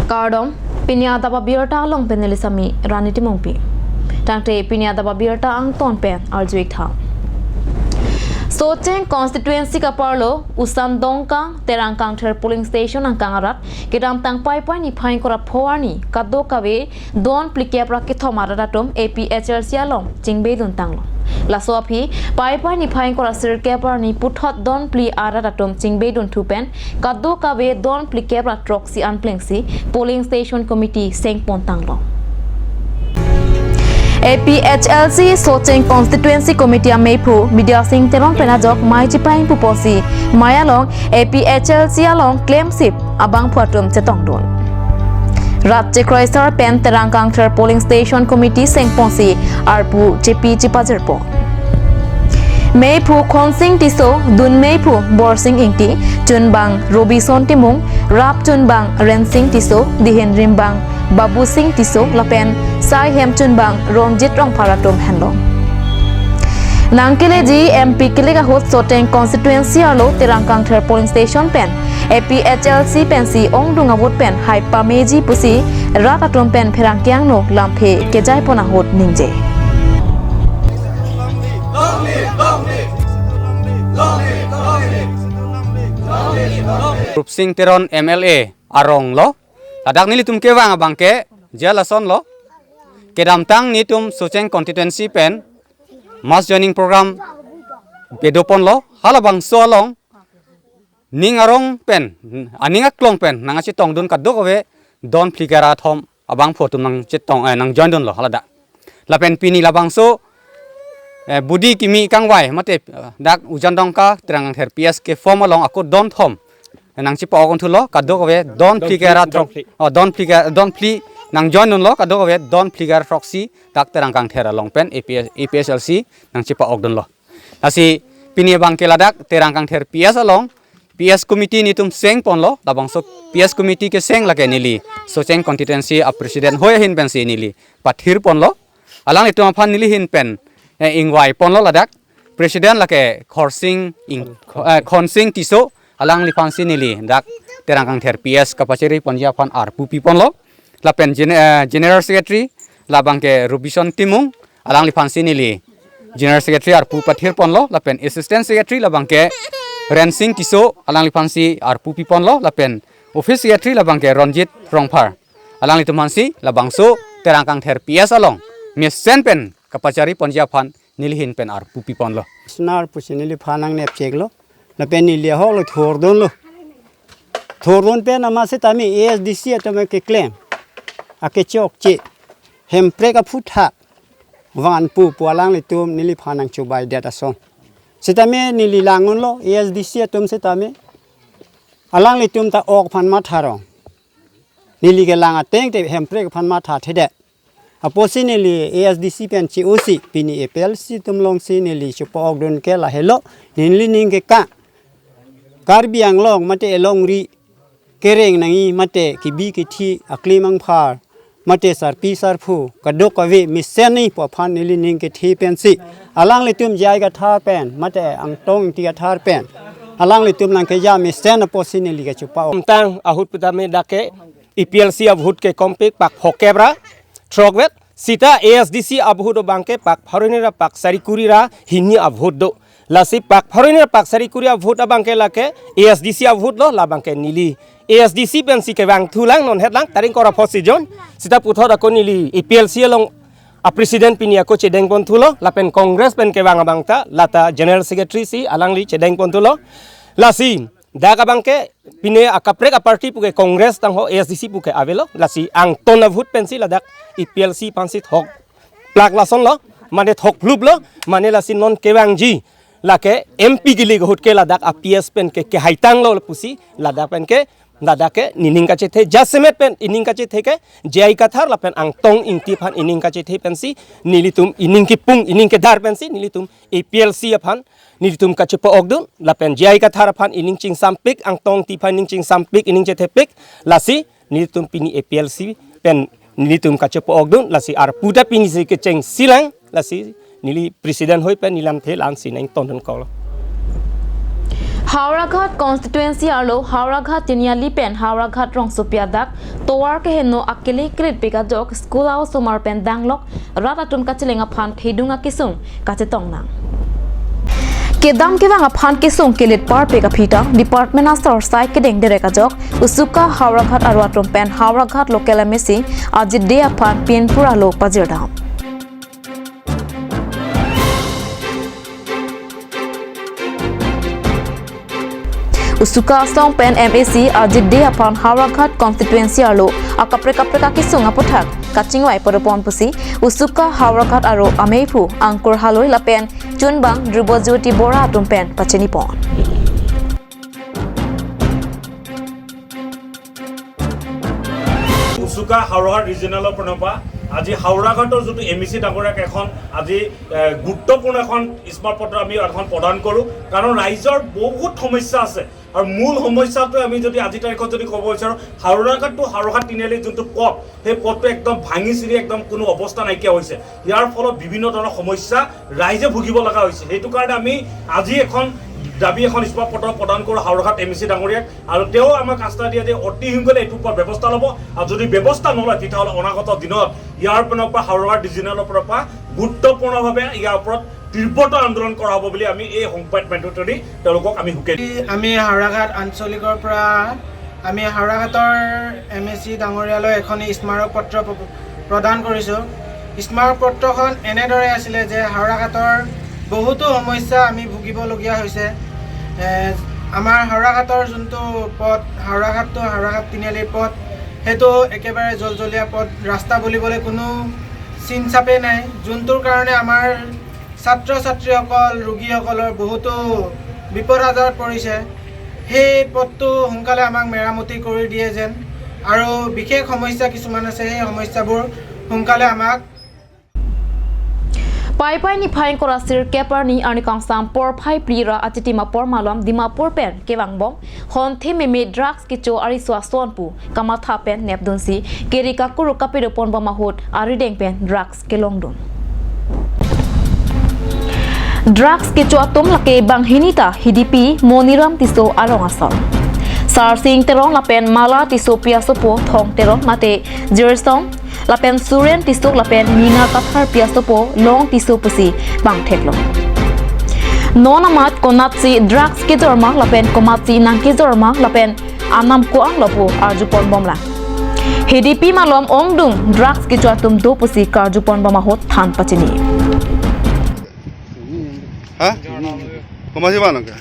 Kardom, pinyata pa birta long penelisami raniti mongpi. Tangte pinyata pa birta ang ton pen arjuik tha. Socheng constituency ka parlo usandong ka terangkang ther polling station ang kangarat kidam tang pai ni phain kora phowani kaddo kawe don plikya prakit thomara datum APHRC along chingbe dun tanglo laso aphi pai ni phain kora sirke par ni puthot don pli ara datum chingbe dun thupen kaddo kawe don plikya pra troxy anplengsi polling station committee sengpon tanglo APHLC Socheng Constituency Committee Meipu Media Sing Terong Penajok Mai Chipain Puposi Mayalong APHLC along claimship abang phuatum chetong don Ratche Croiser Pen Terangkang Ther Polling Station Committee Sengponsi Arpu Chipi Chipajerpo Meipu Khonsing Tiso Dun Meipu Borsing Ingti Chunbang Robison Timung Rap Chunbang Rensing Tiso Dihin Rimbang Babu Singh Tiso Lapen Sai Hem Chunbang Romjit Rong Paratum Handong Nangkile ji MP Kilega host Socheng constituency alo Terangkang Ther polling station pen APHLC pensi ong dungawut pen Haipa Meji pusi Ratatum pen Pherangkyang no Lamphe Kejai pona hot ningje Rup Singh Teron MLA Arong lo Ladak nili tum kewang abangke jelason lo kedam tang ni tum Socheng constituency pen mass joining program bedopon lo halabang so along ning arong pen aninga klong pen nanga chitong dun kaddo kowe don pligara thom abang photum nang chitong nang join dun lo halada lapen pini labang so budi kimi kangwai mate dak ujandong ka terang her PS ke form along aku don thom nang chipa okon thulo kaddo kowe don pligara thom don pli nang join dun lo kaddo kowe don pligara proxy dak terang kang thera long pen APSLC nang chipa ok dun lo asi pini bang ke ladak terang kang ther PS along PS committee ni tum seng pon lo labang so PS committee ke seng lage nili Socheng constituency a president hoya hin pen si nili pathir pon lo alang itu aphan nili hin pen ingwai pon lo ladak president lake khonsing tiso alang lipangsi nili dak terang kang ther PS kapacheri ponja phan arpu pon lo lapen general secretary labang ke Robison Timung alang lipangsi nili general secretary arpu pathir pon lo lapen assistant secretary labang ke Rensing Tiso alang lipangsi arpu pon lo lapen office secretary labang ke Ronjit Rongphar alang litumansi labang so terang kang ther PS along mesen pen kapachari ponja phan nilihin pen arpu pon lo snar pusinili phanang nep cheklo lapen nili hol thordon pen amase tami ASDC atame ke claim ake chok che hempre ka phutha wan pu pualang litum nili phanang chubai data song sitame nili langun lo ASDC atum sitame alang litum ta ok phan ma tharong nili ke langa teng te hempre ka phan ma tha thede aposi nili ASDC pen chi osi pini APLC tum long si nili chupa ok don ke la hello nili ning ke ka karbiang long mate elong ri kereng nangi mate kibi ki thi aklimang phar mate sarpi sarphu kadok awe miseni po phan nili ning ke thi pen si alang litum jai ga tha pen mate angtong ti ga thar pen alang litum nang ke ya misen aposi nili ke chupa tang ahut putame dake EPLC abhut ke kompik pak hokebra trogwet sita ASDC abhut bangke pak pharinira pak sarikurira hinni abhut do lasi pak pharinira pak sarikuri abhut bangke lake ASDC abhut lo la bangke nili ASDC pen si ke bang thulang non hetlang taring kora position sita puthot ako nili EPLC long a president pini ako chedeng pon thulo lapen congress pen ke bang abangta lata general secretary si alangli chedeng pon thulo lasi daga bangke pine akaprek a party puke congress tang ho ASDC puke avelo lasi ang tona vote pen si ladak EPLC pansi thok plak lason lo mane thok blub lo mane lasi non kewang ji lake MP gili hut ke ladak a PS pen ke haitang lo pusi ladak pen ke dadake nining kache the jasemet pen ining kache the ke jai kathar lapen ang tong ingti phan ining kache the pen si nilitum ining ki pung ining ke dar pen si nilitum APLC aphan nilitum kache po ogdun lapen jai kathar phan ining ching sampik ang tong ti phan ining ching sampik ining che the pik lasi nilitum pini APLC pen nilitum kache po ogdun lasi ar puda pini si ke cheng silang lasi nili president hoi pen nilam the lang sineng ton ko হাওড়াঘাট constituency আৰু হাওড়াঘাট তিনিআলি PAN হাওড়াঘাট ৰংচুপীয়া দাগ তোৱাৰ কেহেনো আকেলি crate পেগাজক school আও Saumar PAN ডাংলক ৰাত আতুম কাচিলেঙা ফান থেইডুঙা কিসুং কাচে তংনা kedam kewang aphan kisung kelit par pega phita department astor sai kedeng derekajok usuka hauraghat aru atom pen hauraghat local mesi ajit de aphan pinpura lo pajerdam usuka song pen MAC ajit de aphan hauraghat constituency alo akapreka kisung apothak kachingwai poropon pusi usuka hauraghat aru ameifu angkur haloi lapen chunbang drubojoti bora atumpen pacheni pon উচুকা হাওড়াঘাট ৰিজনেলৰ প্ৰণপা আজি হাওড়াঘাটৰ যিটো MEC ডাঙৰীয়াক এখন আজি গুৰুত্বপূৰ্ণ এখন স্মাৰক পত্ৰ আমি এখন প্ৰদান কৰোঁ কাৰণ ৰাইজৰ বহুত সমস্যা আছে আৰু মূল সমস্যাটো আমি যদি আজি তাৰিখত যদি ক'ব বিচাৰোঁ হাওড়াঘাট টু হাওড়াঘাট তিনিআলিৰ যোনটো পথ সেই পথটো একদম ভাঙি চিৰি একদম কোনো অৱস্থা নাইকিয়া হৈছে ইয়াৰ ফলত বিভিন্ন ধৰণৰ সমস্যা ৰাইজে ভুগিব লগা হৈছে সেইটো কাৰণে আমি আজি এখন দাবী এখন স্মাৰক পত্ৰ প্ৰদান কৰোঁ হাওড়াঘাট MEC ডাঙৰীয়াক আৰু তেওঁ আমাক আস্থা দিয়ে যে অতি সোনকালে এইটোৰ ওপৰত ব্যৱস্থা ল'ব আৰু যদি ব্যৱস্থা নলয় তেতিয়াহ'লে অনাগত দিনত ইয়াৰ পৰা হাওড়াঘাট ৰিজনেলৰ পৰা গুৰুত্বপূৰ্ণভাৱে ইয়াৰ ওপৰত তীব্ৰতৰ আন্দোলন কৰা হ'ব বুলি আমি এই সংবাদ মাধ্যমেদি তেওঁলোকক আমি হুকিয়াই দিওঁ আমি হাওড়াঘাট আঞ্চলিকৰ পৰা আমি হাওড়াঘাটৰ MAC ডাঙৰীয়ালৈ এখন স্মাৰক পত্ৰ প্ৰদান কৰিছোঁ স্মাৰক পত্ৰখন এনেদৰে আছিলে যে হাওড়াঘাটৰ বহুতো সমস্যা আমি ভুগিবলগীয়া হৈছে আমাৰ হাওড়াঘাটৰ যোনটো পথ হাওড়াঘাট টু হাওড়াঘাট তিনিআলিৰ পথ সেইটো একেবাৰে জলজলীয়া পথ ৰাস্তা বুলিবলৈ কোনো চিন চাপেই নাই যোনটোৰ কাৰণে আমাৰ ছাত্ৰ ছাত্ৰীসকল ৰোগীসকলৰ বহুতো বিপদ আজাৰত পৰিছে সেই পথটো সোনকালে আমাক মেৰামতি কৰি দিয়ে যেন আৰু বিশেষ সমস্যা কিছুমান আছে সেই সমস্যাবোৰ সোনকালে আমাক pai pai ni phain korasir kepar ni ani kangsam por phai prira atitima por malam dimapur pen kewang bom hon the meme drugs kicho ari swaston pu kamatha pen nepdonsi kerika kuru kapiro pon bama hot ari deng pen drugs kelongdon drugs kicho atom lake bang hinita hidipi moniram tiso along asal sar sing terong lapen mala tiso piasopo thong terong mate jersong lapen suren tisuk lapen mina kathar piasopo long tisu pusi bang theklo nonamat konatsi drugs ke jorma lapen komatsi nangke jorma lapen anam ko ang lopo arjupon bomla HDP malom ongdung drugs ke chatum do pusi karjupon bama hot than pachini ha komasi ban lage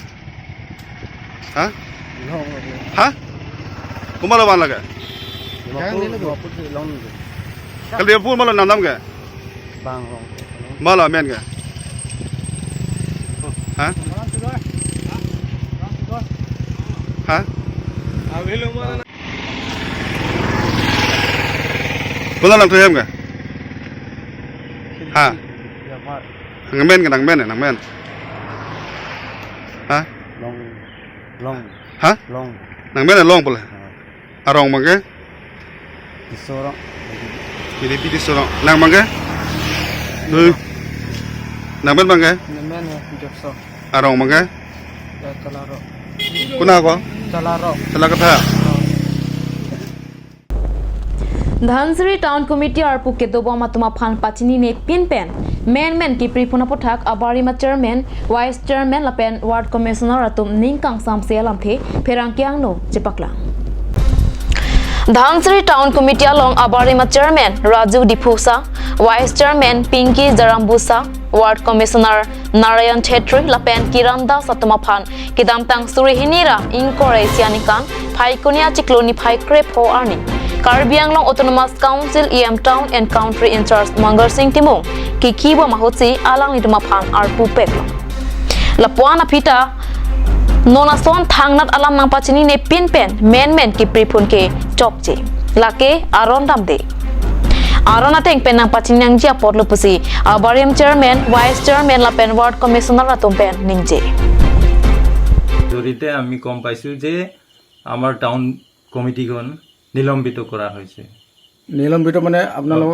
ha ha komala ban lage kal dia pun malah nandam ke bang malah men ke ha ha malah nang tuhem ke ha nang men ha long ha nang men long pula arong mangke disorong Jadi di sorong, nang mangga, nang ben mangga, arong mangga, kuna ko, celaka Dhansari Town Committee ar puke dobo matuma phan pachini ne pin pen men ki pripuna pothak abarima chairman vice chairman lapen ward commissioner atum ningkang samse lamthe pherangkyang no chepaklang Dhansari Town Committee along Abarima Chairman Raju Dipusa, Vice Chairman Pinky Jarambusa, Ward Commissioner Narayan Chetri, Lapen Kiranda Satumaphan, Kidamtang Surihinira, Inkore Sianikan, Paikunia Chikloni Pai Krep Ho Arni, Karbi Anglong Autonomous Council EM Town and Country in charge Mangar Singh Timong, Kikiwa Mahotsi, Alang Lidumaphan, Arpu Peklo. Lapuana Pita, Nona son thangnat alam nang pachini ne pin pen men ki pripun ke chokje lake aron damde arona teng pen nang pachini nang jia potlo pusi abariam chairman vice chairman la pen ward commissioner atom pen ningje জৰিতে আমি কম পাইছো যে আমাৰ town কমিটিখন নিলম্বিত কৰা হৈছে নিলম্বিত মানে আপোনালোক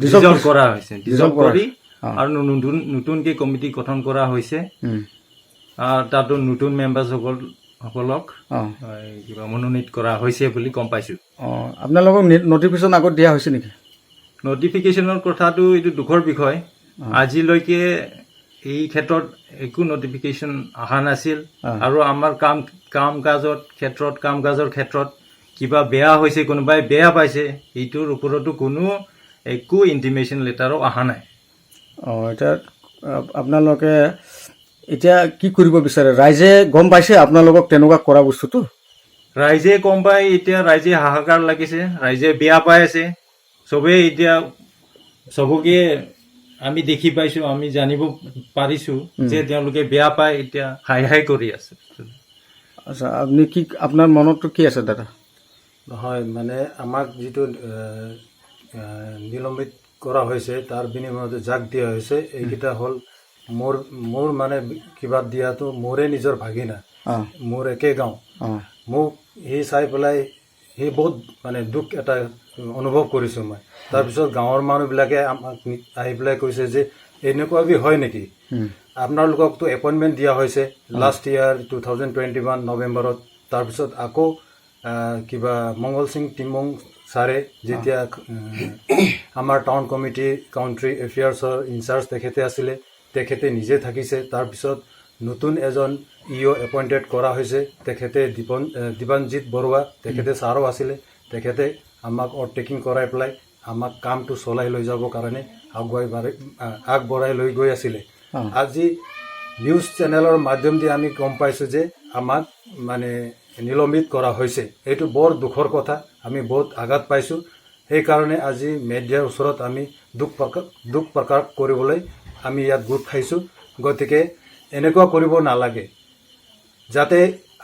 ডিজলভ কৰা হৈছে ডিজলভ কৰি আৰু নতুনকৈ কমিটি গঠন কৰা হৈছে তাতো নতুন মেম্বাৰসকলক অঁ কিবা মনোনীত কৰা হৈছে বুলি গম পাইছোঁ। অঁ আপোনালোকক নটিফিকেশ্যন আগত দিয়া হৈছে নেকি? নটিফিকেশ্যনৰ কথাটো এইটো দুখৰ বিষয়। আজিলৈকে এই ক্ষেত্ৰত একো নটিফিকেশ্যন অহা নাছিল আৰু আমাৰ কাম কাজৰ ক্ষেত্ৰত কিবা বেয়া হৈছে, কোনোবাই বেয়া পাইছে, এইটোৰ ওপৰতো কোনো একো ইণ্টিমেশ্যন লেটাৰো অহা নাই। অঁ এতিয়া আপোনালোকে এতিয়া কি কৰিব বিচাৰে? ৰাইজে গম পাইছে আপোনালোকক তেনেকুৱা কৰা বস্তুটো? ৰাইজে গম পাই এতিয়া ৰাইজে হাহাকাৰ লাগিছে, ৰাইজে বেয়া পাই আছে। চবেই এতিয়া চবকে আমি দেখি পাইছোঁ, আমি জানিব পাৰিছোঁ যে তেওঁলোকে বেয়া পাই এতিয়া হাই কৰি আছে। আচ্ছা, আপুনি কি আপোনাৰ মনততো কি আছে দাদা? নহয় মানে আমাক যিটো নিলম্বিত কৰা হৈছে তাৰ বিনিময়তে যাক দিয়া হৈছে এইকেইটা হ'ল মোৰ মানে কিবা দিয়াটো মোৰে নিজৰ ভাগিনা, মোৰ একে গাঁও। মোক সি চাই পেলাই সি বহুত মানে দুখ এটা অনুভৱ কৰিছোঁ মই। তাৰপিছত গাঁৱৰ মানুহবিলাকে আমাক আহি পেলাই কৈছে যে এনেকুৱা হয় নেকি, আপোনালোককতো এপইণ্টমেণ্ট দিয়া হৈছে লাষ্ট ইয়াৰ 2021 নৱেম্বৰত। তাৰপিছত আকৌ কিবা মংগল সিং টিমং ছাৰে যেতিয়া আমাৰ টাউন কমিটি কাউণ্ট্ৰি এফেয়াৰ্ছৰ ইনচাৰ্জ তেখেতে আছিলে, তেখেতে নিজে থাকিছে। তাৰপিছত নতুন এজন এপইণ্টেড কৰা হৈছে, তেখেতে দীপাঞ্জিত বৰুৱা, তেখেতে ছাৰো আছিলে। তেখেতে আমাক অভাৰটেকিং কৰাই পেলাই আমাক কামটো চলাই লৈ যাবৰ কাৰণে আগবঢ়াই লৈ গৈ আছিলে। আজি নিউজ চেনেলৰ মাধ্যমেদি আমি গম পাইছোঁ যে আমাক মানে নিলম্বিত কৰা হৈছে। এইটো বৰ দুখৰ কথা, আমি বহুত আঘাত পাইছোঁ। সেইকাৰণে আজি মেডিয়াৰ ওচৰত আমি দুখ প্ৰকাশ কৰিবলৈ আমি ইয়াত গোট খাইছোঁ। গতিকে এনেকুৱা কৰিব নালাগে, যাতে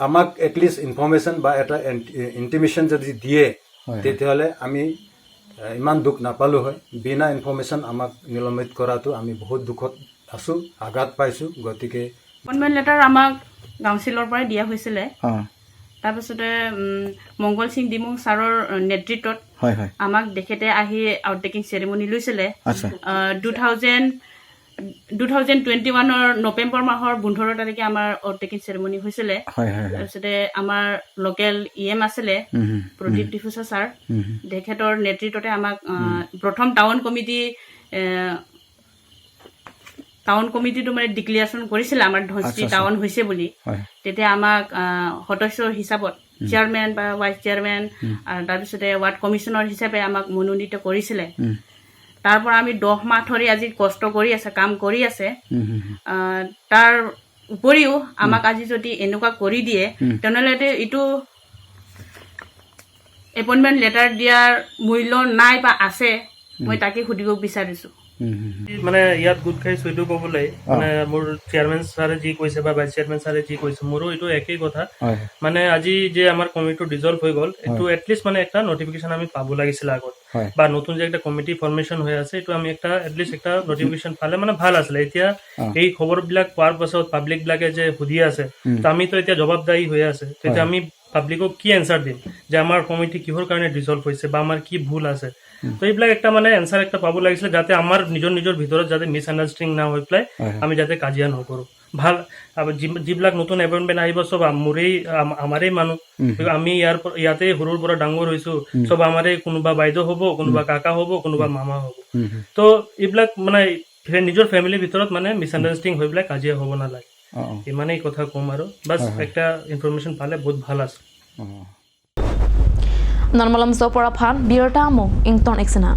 আমাক এটলিষ্ট ইনফৰ্মেশ্যন বা এটা ইণ্টিমেশ্যন যদি দিয়ে তেতিয়াহ'লে আমি ইমান দুখ নাপালোঁ হয়। বিনা ইনফৰ্মেশ্যন আমাক নিলম্বিত কৰাটো আমি বহুত দুখত আছোঁ, আঘাত পাইছোঁ। গতিকে এপইণ্টমেণ্ট লেটাৰ আমাক কাউন্সিলৰ পৰাই দিয়া হৈছিলে। তাৰপিছতে মংগল সিং ডিমং ছাৰৰ নেতৃত্বত আমাক তেখেতে আহি আউটটেকিং চেৰেমনি লৈছিলে। 2021 নৱেম্বৰ মাহৰ 15 তাৰিখে আমাৰ আউটটেকিং চেৰেমনি হৈছিলে। তাৰপিছতে আমাৰ লোকেল আছিলে প্ৰদীপ ডিফুচা ছাৰ, তেখেতৰ নেতৃত্বতে আমাক প্ৰথম টাউন কমিটিটো মানে ডিক্লেয়াৰেশ্যন কৰিছিলে আমাৰ ধনশ্ৰী টাউন হৈছে বুলি। তেতিয়া আমাক সদস্য হিচাপত চেয়াৰমেন বা ভাইচ চেয়াৰমেন তাৰপিছতে ৱাৰ্ড কমিশ্যনাৰ হিচাপে আমাক মনোনীত কৰিছিলে। তাৰ পৰা আমি 10 মাহ ধৰি আজি কষ্ট কৰি আছে, কাম কৰি আছে। তাৰ উপৰিও আমাক আজি যদি এনেকুৱা কৰি দিয়ে তেনেহ'লে এইটো এপইণ্টমেণ্ট লেটাৰ দিয়াৰ মূল্য নাই বা আছে, মই তাকে সুধিব বিচাৰিছোঁ। মানে ইয়াত গোট খাইছোঁ এইটো ক'বলৈ, মানে মোৰ চেয়াৰমেন ছাৰে যি কৈছে বা ভাইচ চেয়াৰমেন ছাৰে যি কৈছে মোৰো এইটো একেই কথা। মানে আজি যে আমাৰ কমিটিটো ডিজলভ হৈ গ'ল, এইটো এটলিষ্ট মানে একটা নটিফিকেশ্যন আমি পাব লাগিছিলে আগত, বা নতুন যে একটা কমিটি ফৰ্মেশ্যন হৈ আছে এইটো আমি এটলিষ্ট একটা নটিফিকেশ্যন পালে মানে ভাল আছিলে। এতিয়া এই খবৰবিলাক পোৱাৰ পাছত পাব্লিকবিলাকে যে সুধি আছে, আমিতো এতিয়া জবাবদাৰী হৈ আছে, তেতিয়া আমি পাব্লিকক কি এনচাৰ দিম যে আমাৰ কমিটি কিহৰ কাৰণে ডিজলভ হৈছে বা আমাৰ কি ভুল আছে। তো এইবিলাক একটা মানে এনচাৰ একটা পাব লাগিছিলে, যাতে আমাৰ নিজৰ ভিতৰত যাতে মিছ আণ্ডাৰষ্টেণ্ডিং না হৈ পেলাই আমি যাতে কাজিয়া নকৰোঁ। ভাল যিবিলাক নতুন এপইণ্টমেণ্ট আহিব চব আমাৰেই মানুহ, আমি ইয়াতে সৰুৰ পৰা ডাঙৰ হৈছোঁ, চব আমাৰে, কোনোবা বাইদেউ হ'ব, কোনোবা কাকা হ'ব, কোনোবা মামা হ'ব। তো এইবিলাক মানে নিজৰ ফেমিলিৰ ভিতৰত মানে মিছ আণ্ডাৰষ্টেণ্ডিং হৈ পেলাই কাজিয়া হ'ব নালাগে, ইমানেই কথা ক'ম। আৰু বাছ একটা ইনফৰমেশ্যন পালে বহুত ভাল আছে। নৰ্মলম জপৰা ফান বিৰটা আমো ইংটন এক্সনা।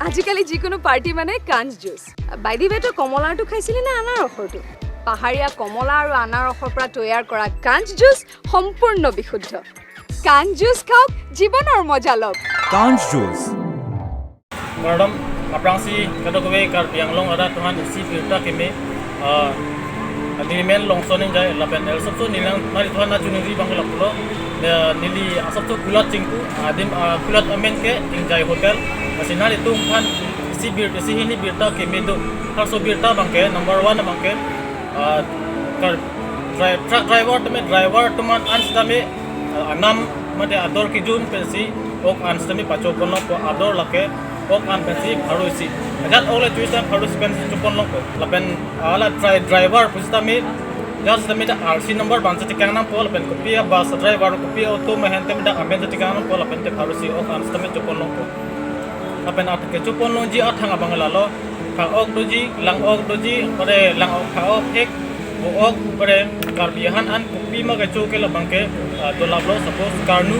আজিকালি যিকোনো পাৰ্টি মানে কাঞ্চ জুচ। বাইদি বেটো কমলাৰটো খাইছিলি নে আনাৰসৰটো? পাহাৰীয়া কমলা আৰু আনাৰসৰ পৰা তৈয়াৰ কৰা কাঞ্চ জুচ সম্পূৰ্ণ বিশুদ্ধ। কাঞ্চ জুচ খাওক, জীৱনৰ মজা লওক। কাঞ্চ juice Madam, aprangsi katokowe kar bianglong ada tuhan isi firta keme nilimen longsoning jai lapen el sabso nilang mari tuhan na juniri bangla pulo nili sabso kulat cingku adim kulat amen ke ingjai hotel asinali tung kan isi hini birta keme do harso birta bangke number 1 bangke kar truck driver teman ans tame anam mate ador kijun pensi ok anstami pachokono ko ador lake ok an pensi bharusi agat ole tuisam bharus pensi chokono ko lapen ala driver pustami just the mita RC number bansa tikana pol pen kopia bus driver kopia auto mahente mita amen tikana pol pen te bharusi ok anstami chokono ko lapen atke chokono ji athanga bangalalo ka ok doji lang ok doji ore lang ok ka ok ek ok ore karbihan an kopi ma ga choke la bangke dolablo suppose karnu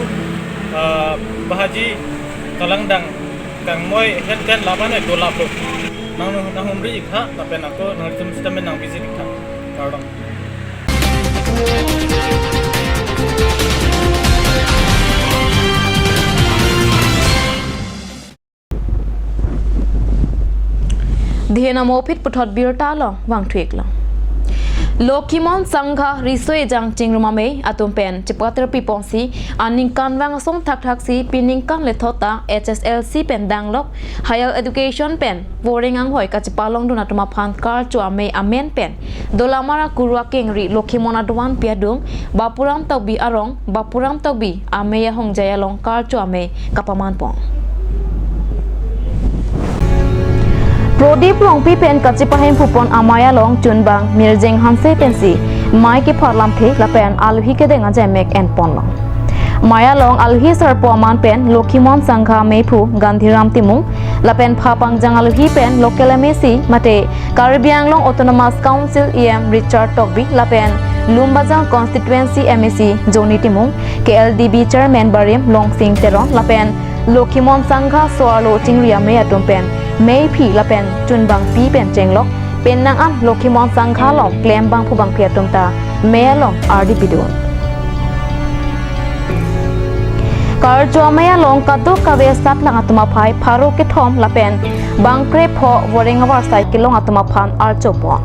bahaji talandang kang moy heten labane dolablo nang humri ikha lapen ako nang system nang visit ikha kardong Dhiena mopit puthot birta lo wang thuik lo Lokimon Sangha Risoi Jang Chingrumame Atum Pen Chipater Piponsi Aning Kan Wang Song Thak Thaksi Pining Kan Lethota HSLC Pen Danglok Higher Education Pen Boring Ang Hoi Kachipalong Dunatuma Phan Kar Chuame Amen Pen Dolamara Kurwa Kengri Lokimon Adwan Piadung Bapuram Taubi Arong Bapuram Taubi Ameya Hongjaya Long Kar Chuame Kapaman Pong Prodip long pi pen kachipahem phupon amaya long chunbang mirjeng hanse pensi mai ke pharlam the la pen alhi ke denga jemek en pon long maya long alhi sar poman pen Lokimon Sangha Mephu Gandhiram Timung la pen phapang jang alhi pen local mesi mate Caribbean long Autonomous Council EM Richard Tokbi la pen Lumbajang Constituency MEC Joni Timung KLDB Chairman Barim Long Sing Teron la pen Lokimon Sangha Soalo Chingria me atum pen Mei Phi la pen chunbang pi pen chenglok pen nang am Lokimon Sangha long claim bang phubang phiatum ta me long RDP don Karjo maya long katu kawe sat lang atuma phai pharo ke thom la pen bangkre pho warengawar cycle long atuma phan archopo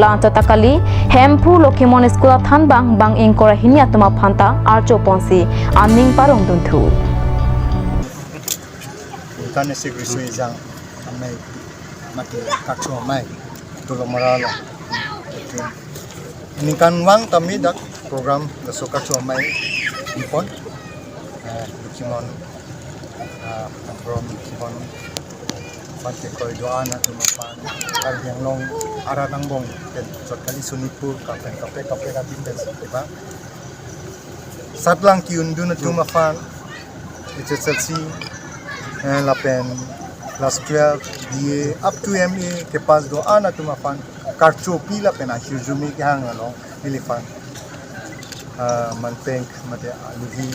Lanto takali hempu Lokimon School than bang inkora hini atuma phanta archoponsi aning parong dun thu Kane Sigrisui Jang Amai Mati Kakso Amai Tulo Maralo Inikan Wang Tami dak program Gaso Kakso Amai Ipon Lokimon from Ipon Pati Koi Doana Tumapan Kalbiang Long Aranang Bong Kali Sunipur Kape Kapin Diba Satlang Kiundu na Tumafan HSLC la pen class 12 BA up to MA के पास दो आना तुम अपन कार्चो पीला पेना हिजुमी के हंग लो इलिफान मन पेंक मते आलुवी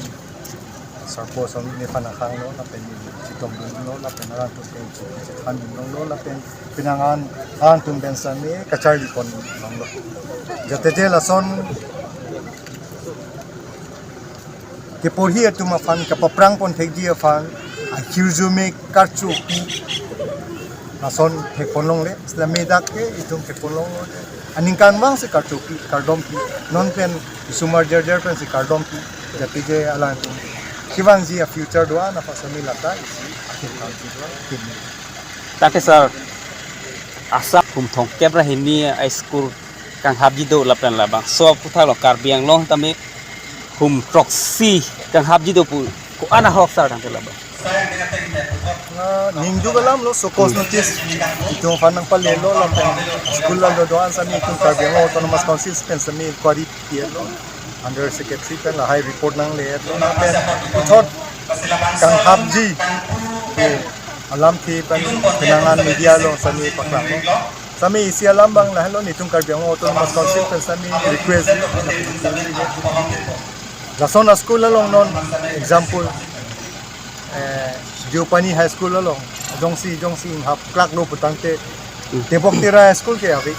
सरपो सम इलिफान हंग लो la pen चितम लो la pen ran तो पेंक चितखान लो la pen pinangan an tum ben sami kachari kon लो जते जे लसन के पोही तुम अपन का पप्रंग पन फेक दिया फान Hirzume karchu pi nason heponlong le islami dakke itum heponlong aningkan bang se karchu pi kardom pi non pen sumar jar pen se kardom pi jati je alan kiwang ji a future doa na pasami lata isi akhir country doa kini take sir asa kum thong kebra hini high school kang habji do lapen labang so putha lo Caribbean long tami kum proxy kang habji do pu ko ana hok sar dang labang Ningdu galam lo sokos notice itong fanang palelo lang school lang doan sa mi itong Caribbean Autonomous Council pen sa mi query lo under secretary pen la high report nang leer lo na pen thot kang habji alam thi pen pinangan media lo sa mi paklang lo sa mi isi alam bang la lo nitong Caribbean Autonomous Council pen sa mi request la zona school long non example Jopani High School along jongsi hap klak lo putangte Tebok Tira High School ke avi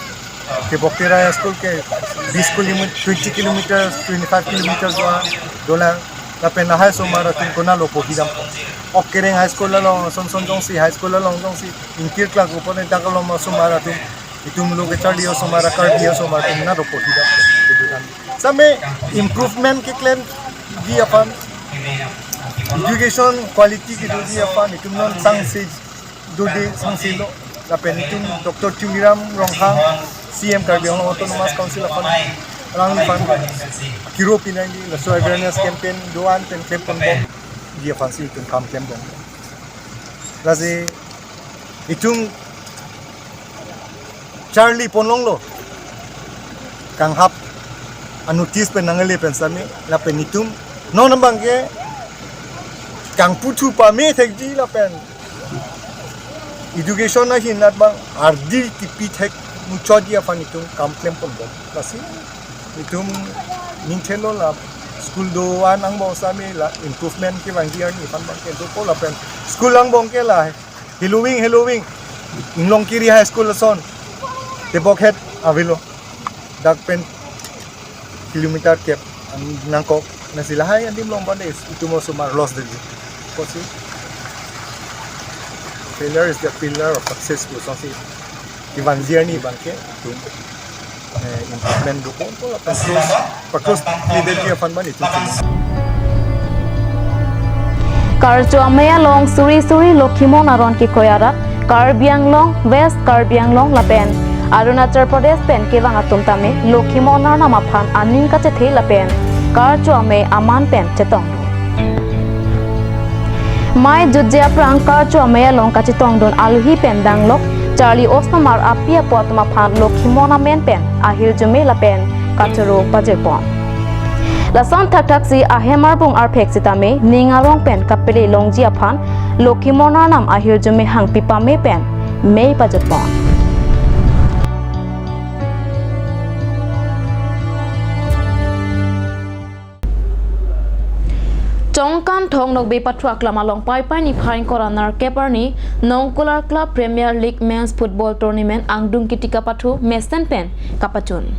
Tebok Tira High School ke 20 kilometers 25 kilometers dola la pena high so mara tin kona lo po hidam Okkereng High School along son jongsi High School along jongsi inkir klak ko pone takalo ma so mara tin itum lo ke chardio so mara kardio so mara tin na ro po hidam same improvement ke claim di apan education quality ki do dia apa ni tumnon sangsi do de sangsi lo la pen itum Dr. Chungiram Ronghang CM Caribbean Autonomous Council apa lang fan kiro pinang di la so awareness campaign doan pen claim pon bom dia fancy tun kam claim bom lazi itung Charlie ponlong lo kang hap anutis pen nangale pen sami la pen itum no nambang ke kang putu pa me thekji la pen education na hinat bang ardi tipi thek muchodia pan itum kam claim pon bom lasi itum Nintendo la school do an ang bong sami la improvement ke bang dia ni pan bang ke do ko la pen school ang bong ke la Halloween inglong kiri high school son tebok head avilo dak pen kilometer kep ang nangkok na sila hay andim long bandes itu mo sumar loss de kosi failure is the pillar of success ko so si iban journey bangke tu improvement do ko la pakus leader dia fan ban itu Karjo amaya long suri Lokhimon aron ki koyara Karbi Anglong West Karbi Anglong lapen Arunachal Pradesh pen kewang atum tame Lokhimon ar nama phan aning ka che thei lapen Karjo ame aman pen chetong Mai jujja prang Karjo amaya long ka chetong don alhi pen danglok Charlie Osmar apia potma phan Lokhimon amen pen ahil jume lapen kachoro pajepon Lasan thak si ahemar bung arpek sitame ningarong pen kapele longji aphan Lokhimon ar nam ahil jume hang pipa me pen mei pajepon Chongkan thong nok be pathwa klama long pai ni phain koranar keparni Nongkular Club Premier League Men's Football Tournament angdung kitika pathu mesen pen kapachun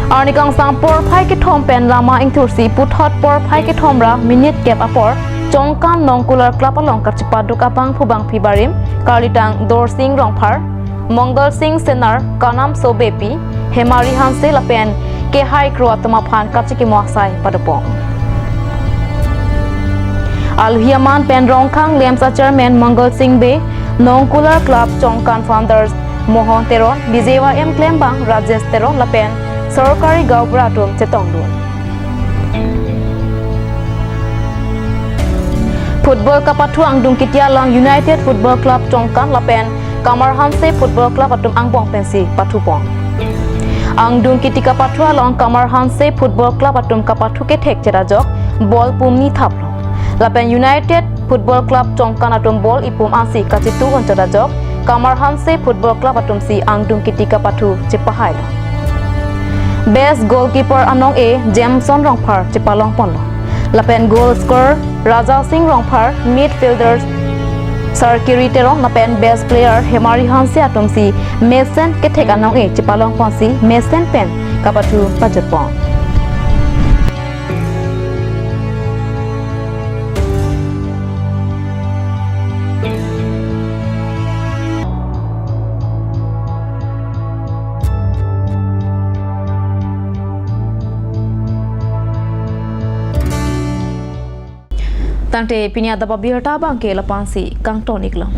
Arnikang sang por phai ke thom pen lama ingthursi puthot por phai ke thomra minute gap apor Chongkan Nongkular Club along kachpa dukapang phubang phibarim Karlitang Dorsing Rongphar Mongol Singh Senar Kanam Sobepi Hemari Hanse lapen ke hai kroatma phan kachiki moasai padopong Alhiaman pen rongkhang lemsa chairman Mongol Singh Be Nongkular Club Chongkan founders Mohon Teron Bijewa M Klembang Rajesh Teron lapen Sorkari Gaubratum Chetongdun Football kapathu angdung kitia lang United Football Club Chongkan lapen Kamar Hanse Football Club atum angbong pensi pathupong Angdung kitika pathu along Kamar Hanse Football Club atum kapathu ke thek cherajok ball pumni thaplo lapen United Football Club Chongkan atum ball ipum asi kachitu onchorajok Kamar Hanse Football Club atum si angdung kitika pathu chepahai Best goalkeeper anong A Jameson Rongphar chepalong ponlo lapen goal scorer Raja Singh Rongphar midfielders Sarkiri Terong lapen best player Hemari Hanse atum si Mesen kethek anong A chepalong ponsi Mesen pen kapathu pajepong Tante pinya daba biarta bangke lapansi kang tonik lam